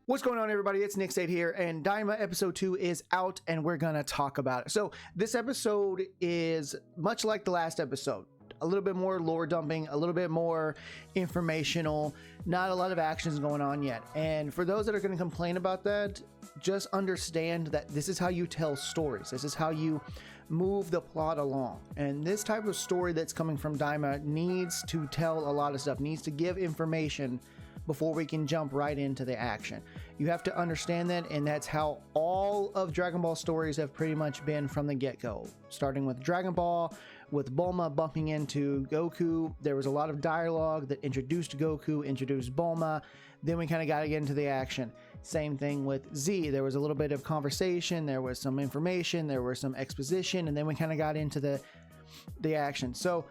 What's going on, everybody? It's Nick State here, and Daima episode 2 is out, and we're gonna talk about it. So this episode is much like the last episode. A little bit more lore dumping, a little bit more informational, not a lot of actions going on yet. And for those that are going to complain about that, just understand that this is how you tell stories. This is how you move the plot along. And this type of story that's coming from Daima needs to tell a lot of stuff, needs to give information before we can jump right into the action. You have to understand that, and that's how all of Dragon Ball stories have pretty much been from the get-go. Starting with Dragon Ball, with Bulma bumping into Goku, there was a lot of dialogue that introduced Goku, introduced Bulma, then we kind of got to get into the action. Same thing with Z, there was a little bit of conversation, there was some information, there was some exposition, and then we kind of got into the action. So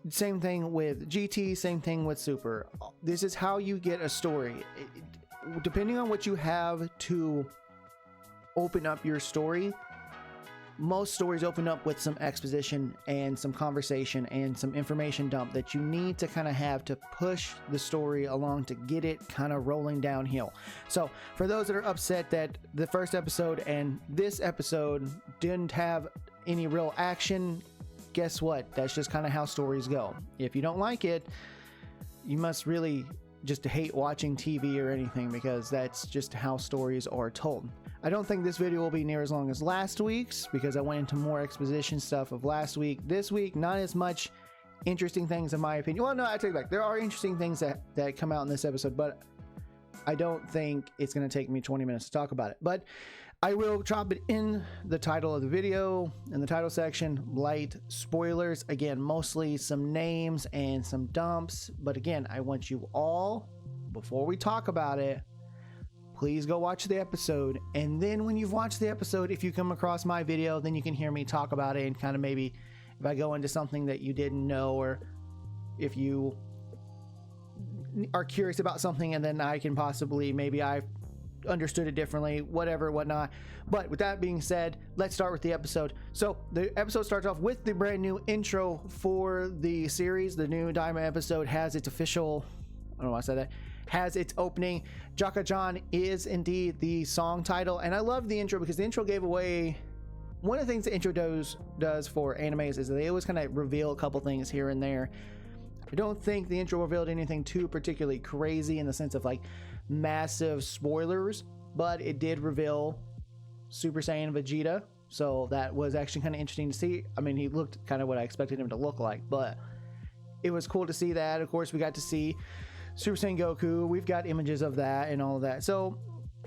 same thing with GT, same thing with Super. This is how you get a story. Depending on what you have to open up your story, most stories open up with some exposition and some conversation and some information dump that you need to kind of have to push the story along to get it kind of rolling downhill. So for those that are upset that the first episode and this episode didn't have any real action, guess what? That's just kind of how stories go. If you don't like it, you must really just hate watching TV or anything, because that's just how stories are told. I don't think this video will be near as long as last week's, because I went into more exposition stuff of last week. This week, not as much interesting things in my opinion. Well, no, I take it back. There are interesting things that come out in this episode, but I don't think it's going to take me 20 minutes to talk about it. But I will drop it in the title of the video, in the title section, light spoilers. Again, mostly some names and some dumps. But again, I want you all, before we talk about it, please go watch the episode. And then when you've watched the episode, if you come across my video, then you can hear me talk about it, and kind of maybe if I go into something that you didn't know, or if you are curious about something, and then I can possibly, maybe I understood it differently, whatever, whatnot. But with that being said, let's start with the episode. So the episode starts off with the brand new intro for the series. The new Daima episode has its official, I don't know why I said that, has its opening. Jaka-Jan is indeed the song title, and I love the intro because the intro gave away one of the things the intro does for animes is that they always kind of reveal a couple things here and there. I don't think the intro revealed anything too particularly crazy in the sense of like massive spoilers, but it did reveal Super Saiyan Vegeta, so that was actually kind of interesting to see. I mean, he looked kind of what I expected him to look like, but it was cool to see that. Of course, we got to see Super Saiyan Goku. We've got images of that and all of that, so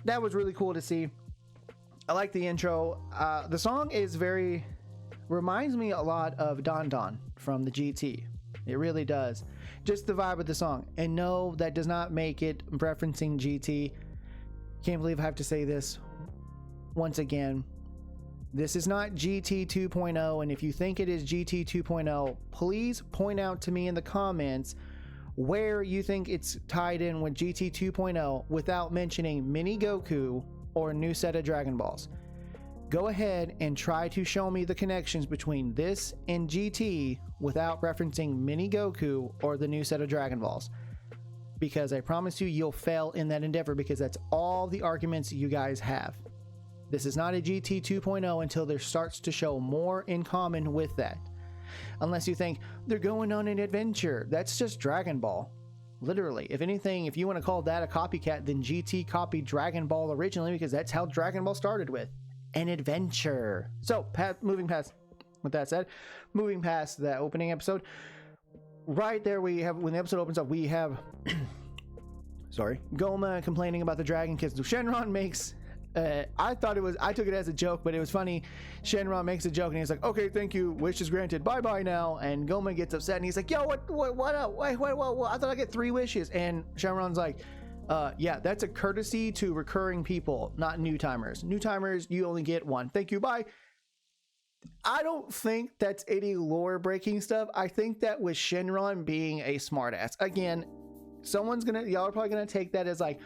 that was really cool to see. I like the intro. The song is reminds me a lot of Don Don from the GT. It really does. Just the vibe of the song. And no, that does not make it referencing GT. Can't believe I have to say this once again. This is not GT 2.0, and if you think it is GT 2.0, please point out to me in the comments where you think it's tied in with GT 2.0 without mentioning Mini Goku or a new set of Dragon Balls. Go ahead and try to show me the connections between this and GT without referencing Mini Goku or the new set of Dragon Balls, because I promise you, you'll fail in that endeavor, because that's all the arguments you guys have. This is not a GT 2.0 until there starts to show more in common with that. Unless you think they're going on an adventure. That's just Dragon Ball. Literally. If anything, if you want to call that a copycat, then GT copied Dragon Ball originally, because that's how Dragon Ball started, with an adventure. So, moving past that opening episode, right there we have, when the episode opens up, we have Goma complaining about the Dragon Kids. Shenron makes I took it as a joke, but it was funny. Shenron makes a joke and he's like, okay, thank you, wish is granted, bye bye now. And Goma gets upset and he's like, yo, what up, wait, I thought I get 3 wishes. And Shenron's like, yeah, that's a courtesy to recurring people, not new timers. New timers, you only get 1. Thank you, bye. I don't think that's any lore breaking stuff. I think that was Shenron being a smartass. Again, y'all are probably gonna take that as like,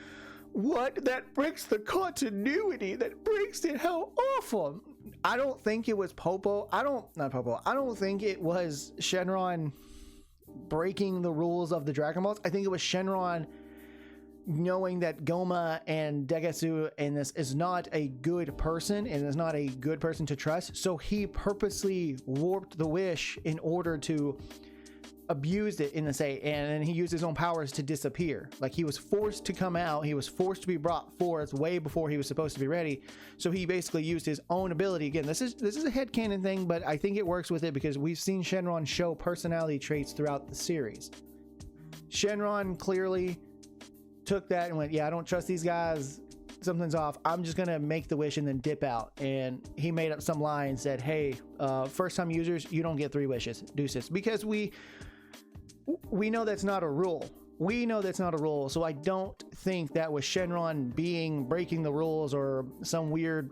what? That breaks the continuity. That breaks it. How awful. I don't think it was Popo. I don't think it was Shenron breaking the rules of the Dragon Balls. I think it was Shenron knowing that Goma and Degetsu in this is not a good person and is not a good person to trust. So he purposely warped the wish in order to abuse it in the say, and then he used his own powers to disappear. Like, he was forced to come out, he was forced to be brought forth way before he was supposed to be ready. So he basically used his own ability. Again, this is a headcanon thing, but I think it works with it because we've seen Shenron show personality traits throughout the series. Shenron clearly took that and went, yeah, I don't trust these guys, something's off, I'm just gonna make the wish and then dip out. And he made up some lie and said, hey, first time users, you don't get 3 wishes, deuces. Because we know that's not a rule. So I don't think that was Shenron breaking the rules or some weird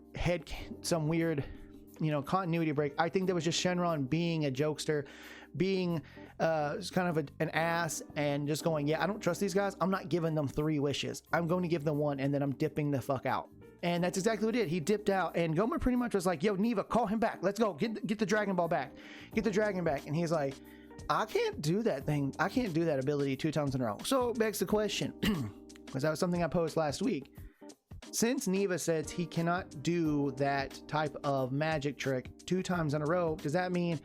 continuity break. I think that was just Shenron being a jokester, being kind of an ass, and just going, yeah, I don't trust these guys, I'm not giving them 3 wishes, I'm going to give them 1, and then I'm dipping the fuck out. And that's exactly what he did. He dipped out, and Goma pretty much was like, yo, Neva, call him back, let's go, get the Dragon Ball back, get the dragon back. And he's like, I can't do that thing, I can't do that ability 2 times in a row. So it begs the question, because that was something I posed last week. Since Neva says he cannot do that type of magic trick 2 times in a row, does that mean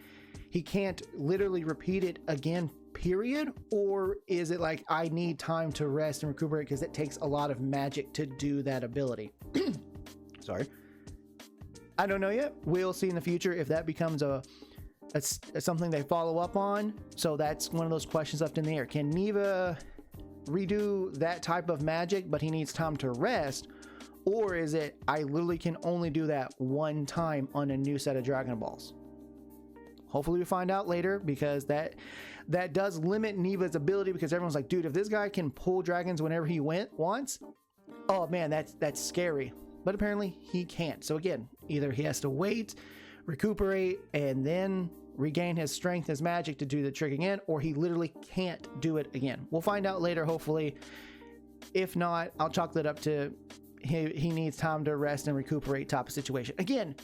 he can't literally repeat it again, period? Or is it like, I need time to rest and recuperate because it takes a lot of magic to do that ability? Sorry. I don't know yet. We'll see in the future if that becomes something they follow up on. So that's one of those questions left in the air. Can Neva redo that type of magic, but he needs time to rest? Or is it, I literally can only do that 1 time on a new set of Dragon Balls? Hopefully we find out later, because that does limit Neva's ability, because everyone's like, dude, if this guy can pull dragons whenever he wants, oh man, that's scary. But apparently he can't. So again, either he has to wait, recuperate, and then regain his strength, his magic to do the trick again, or he literally can't do it again. We'll find out later, hopefully. If not, I'll chalk that up to he needs time to rest and recuperate type of situation. Again,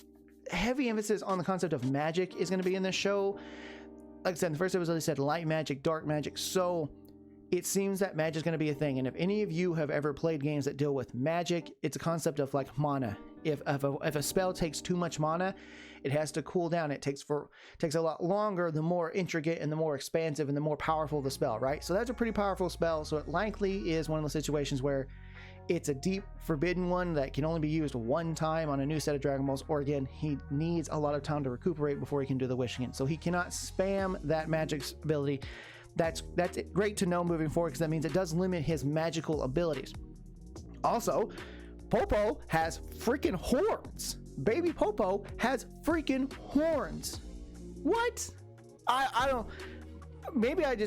heavy emphasis on the concept of magic is going to be in this show. Like I said, in the first episode, they said light magic, dark magic. So it seems that magic is going to be a thing. And if any of you have ever played games that deal with magic, it's a concept of like mana. If a spell takes too much mana, it has to cool down. It takes a lot longer, the more intricate and the more expansive and the more powerful the spell, right? So that's a pretty powerful spell. So it likely is one of those situations where it's a deep forbidden one that can only be used 1 time on a new set of Dragon Balls, or again, he needs a lot of time to recuperate before he can do the wish again. So he cannot spam that magic ability. That's great to know moving forward, because that means it does limit his magical abilities. Also, Popo has freaking horns. Baby Popo has freaking horns. What? I don't. Maybe I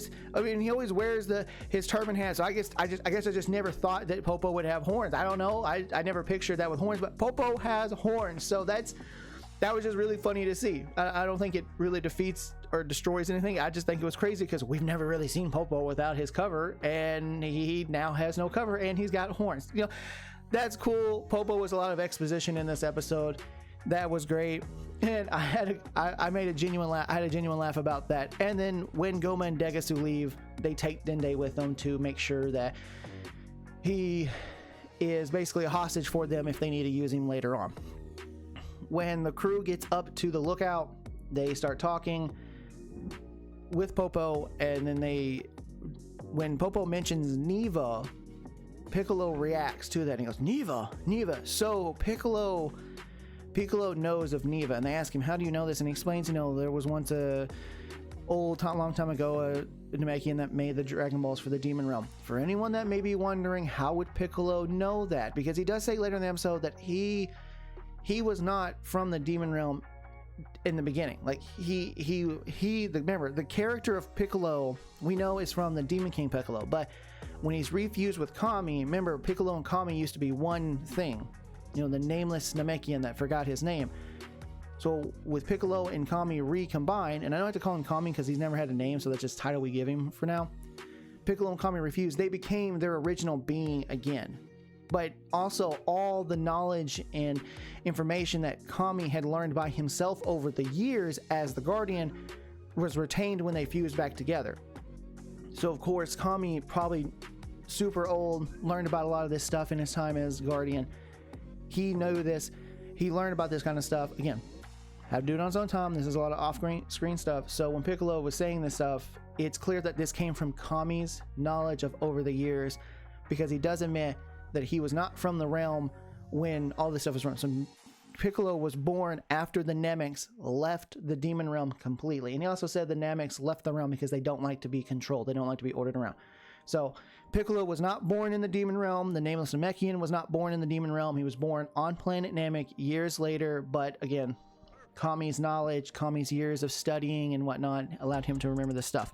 mean, he always wears his turban hat, so I guess I just never thought that Popo would have horns. I don't know. I never pictured that with horns, but Popo has horns, so that was just really funny to see. I don't think it really defeats or destroys anything. I just think it was crazy because we've never really seen Popo without his cover, and he now has no cover and he's got horns. You know, that's cool. Popo was a lot of exposition in this episode. That was great. And I made a genuine laugh. I had a genuine laugh about that. And then when Goma and Degetsu leave, they take Dende with them to make sure that he is basically a hostage for them if they need to use him later on. When the crew gets up to the lookout, they start talking with Popo, and then when Popo mentions Neva, Piccolo reacts to that and he goes, Neva. So Piccolo knows of Neva, and they ask him, how do you know this? And he explains, there was once long time ago a Namekian that made the Dragon Balls for the Demon Realm. For anyone that may be wondering, how would Piccolo know that? Because he does say later in the episode that he was not from the Demon Realm in the beginning. Like remember, the character of Piccolo we know is from the Demon King Piccolo, but when he's refused with Kami, remember, Piccolo and Kami used to be one thing. The nameless Namekian that forgot his name. So with Piccolo and Kami recombined, and I don't have to call him Kami because he's never had a name, so that's just the title we give him for now. Piccolo and Kami refused. They became their original being again. But also all the knowledge and information that Kami had learned by himself over the years as the Guardian was retained when they fused back together. So of course Kami probably super old, learned about a lot of this stuff in his time as Guardian. He knew this. He learned about this kind of stuff. Again, had to do it on his own time. This is a lot of off-screen stuff. So when Piccolo was saying this stuff, it's clear that this came from Kami's knowledge of over the years, because he does admit that he was not from the realm when all this stuff was run. So Piccolo was born after the Namex left the demon realm completely. And he also said the Namex left the realm because they don't like to be controlled. They don't like to be ordered around. So Piccolo was not born in the demon realm. The nameless Namekian was not born in the demon realm. He was born on planet Namek years later. But again, Kami's knowledge, Kami's years of studying and whatnot allowed him to remember this stuff.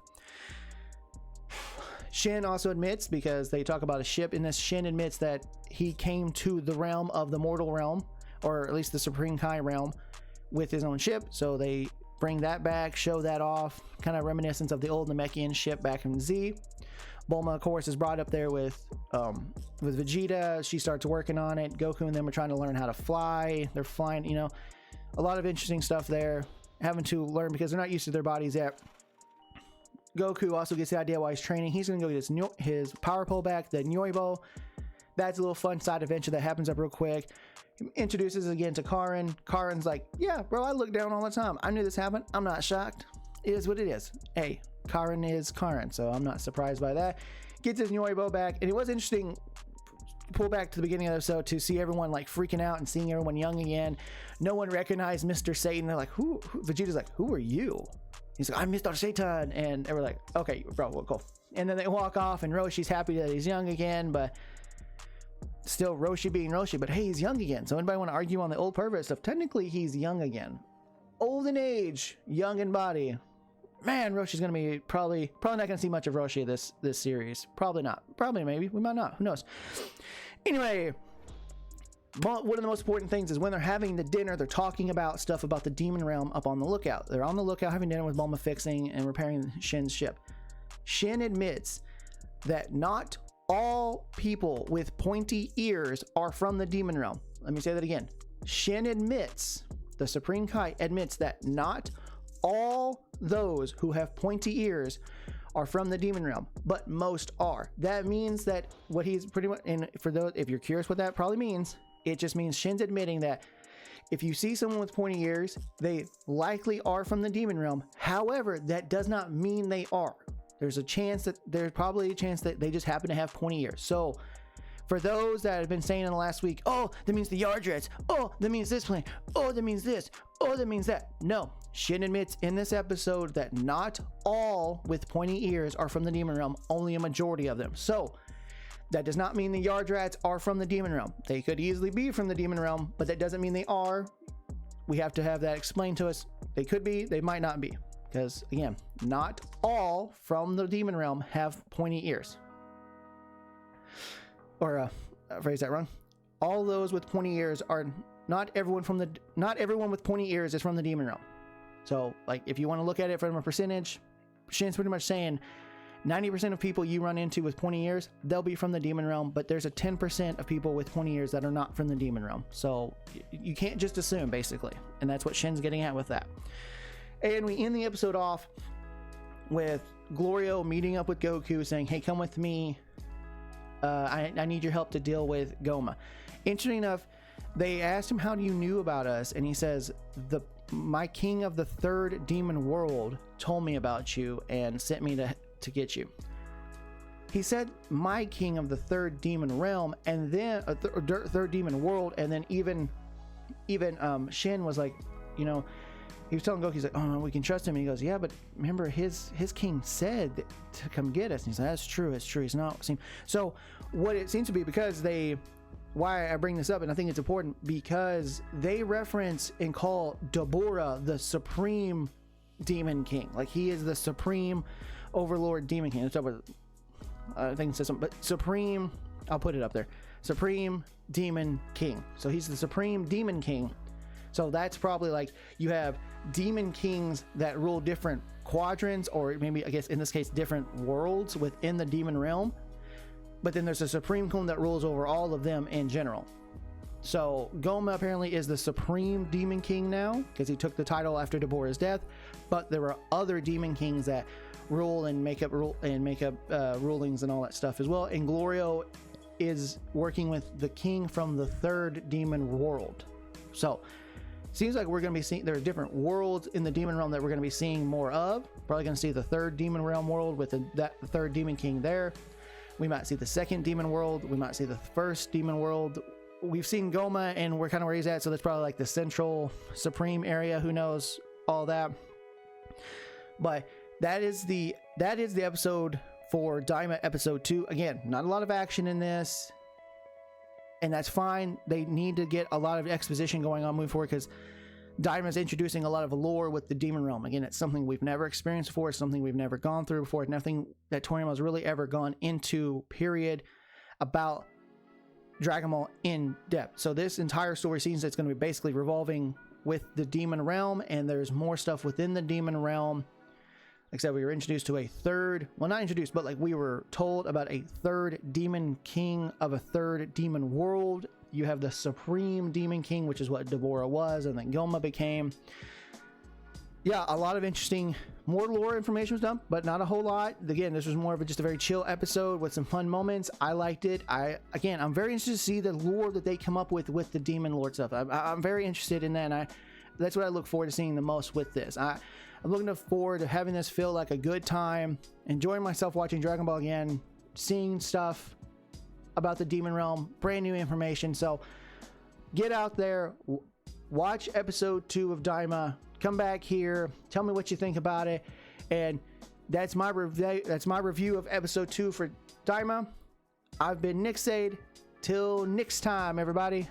Shin also admits, because they talk about a ship in this, Shin admits that he came to the realm of the mortal realm, or at least the Supreme Kai realm, with his own ship. So they bring that back, show that off, kind of reminiscence of the old Namekian ship back in Z. Bulma, of course, is brought up there with Vegeta. She starts working on it. Goku and them are trying to learn how to fly. They're flying, you know, a lot of interesting stuff there, having to learn because they're not used to their bodies yet. Goku also gets the idea while he's training. He's going to go get his power pole back, the Nyoibo. That's a little fun side adventure that happens up real quick. He introduces again to Karin. Karin's like, yeah, bro, I look down all the time. I knew this happened. I'm not shocked. It is what it is. Hey, Karin is Karin, so I'm not surprised by that. Gets his Nyoibo back. And it was interesting, pull back to the beginning of the episode to see everyone like freaking out and seeing everyone young again. No one recognized Mr. Satan. They're like, who? Vegeta's like, who are you? He's like, I'm Mr. Satan. And they were like, okay, bro, we'll go. And then they walk off, and Roshi's happy that he's young again, but still Roshi being Roshi. But hey, he's young again. So anybody want to argue on the old pervert stuff? Technically, he's young again. Old in age, young in body. Man, Roshi's going to be probably not going to see much of Roshi this series. Probably not. Probably, maybe. We might not. Who knows? Anyway, one of the most important things is when they're having the dinner, they're talking about stuff about the demon realm up on the lookout. They're on the lookout having dinner with Bulma, fixing and repairing Shin's ship. Shin admits that not all people with pointy ears are from the demon realm. Let me say that again. Shin admits, the Supreme Kai admits that not all those who have pointy ears are from the demon realm, but most are. That means that what he's pretty much, and for those, if you're curious what that probably means, it just means Shin's admitting that if you see someone with pointy ears, they likely are from the demon realm. However, that does not mean they are. There's probably a chance that they just happen to have pointy ears. So for those that have been saying in the last week, oh, that means the Yardrats, oh, that means this plane, oh, that means this, oh, that means that. No, Shin admits in this episode that not all with pointy ears are from the demon realm, only a majority of them. So that does not mean the Yardrats are from the demon realm. They could easily be from the demon realm, but that doesn't mean they are. We have to have that explained to us. They could be, they might not be. Because again, not all from the demon realm have pointy ears. Or phrase that wrong. All those with pointy ears are not everyone with pointy ears is from the demon realm. So like if you want to look at it from a percentage, Shin's pretty much saying 90% of people you run into with pointy ears, they'll be from the demon realm, but there's a 10% of people with pointy ears that are not from the demon realm. So you can't just assume, basically. And that's what Shin's getting at with that. And we end the episode off with Gloria meeting up with Goku saying, hey, come with me. I need your help to deal with Goma. Interesting enough, they asked him, how do you knew about us? And he says, my king of the third demon world told me about you and sent me to get you. He said, my king of the third demon realm, and then third demon world, and then even Shin was like, he was telling Goku, he's like, oh no, we can trust him. And he goes, yeah, but remember his king said to come get us. And he's like, that's true, it's true. He's not. So what it seems to be, because why I bring this up, and I think it's important, because they reference and call Dabura the supreme demon king. Like he is the supreme overlord demon king. I think it says something, but supreme, I'll put it up there. Supreme demon king. So he's the supreme demon king. So that's probably like you have demon kings that rule different quadrants, or maybe I guess in this case different worlds within the demon realm. But then there's a supreme king that rules over all of them in general. So Goma apparently is the supreme demon king now because he took the title after Dabura's death. But there were other demon kings that rule and make up rulings and all that stuff as well. And Gloria is working with the king from the third demon world. So seems like we're going to be seeing, there are different worlds in the demon realm that we're going to be seeing more of. Probably going to see the third demon realm world with the third demon king there. We might see the second demon world. We might see the first demon world. We've seen Goma and we're kind of where he's at, so that's probably like the central supreme area. Who knows all that? But that is the episode for Daima episode 2. Again, not a lot of action in this, and that's fine. They need to get a lot of exposition going on moving forward because Daima is introducing a lot of lore with the demon realm. Again, it's something we've never experienced before. It's something we've never gone through before. It's nothing that Toriyama's really ever gone into, period, about Dragon Ball in depth. So this entire story seems it's going to be basically revolving with the demon realm, and there's more stuff within the demon realm. Like I said, we were introduced to a third, well, not introduced, but like we were told about a third demon king of a third demon world. You have the supreme demon king, which is what Deborah was, and then Goma became. Yeah, a lot of interesting, more lore information was done, but not a whole lot. Again, this was more of just a very chill episode with some fun moments. I liked it. I'm very interested to see the lore that they come up with the demon lord stuff. I'm very interested in that, and that's what I look forward to seeing the most with this. I'm looking forward to having this feel like a good time, enjoying myself watching Dragon Ball again, seeing stuff about the demon realm, brand new information. So get out there, watch episode 2 of Daima, come back here, tell me what you think about it. And that's my review of episode 2 for Daima. I've been Nick Sade. Till next time, everybody.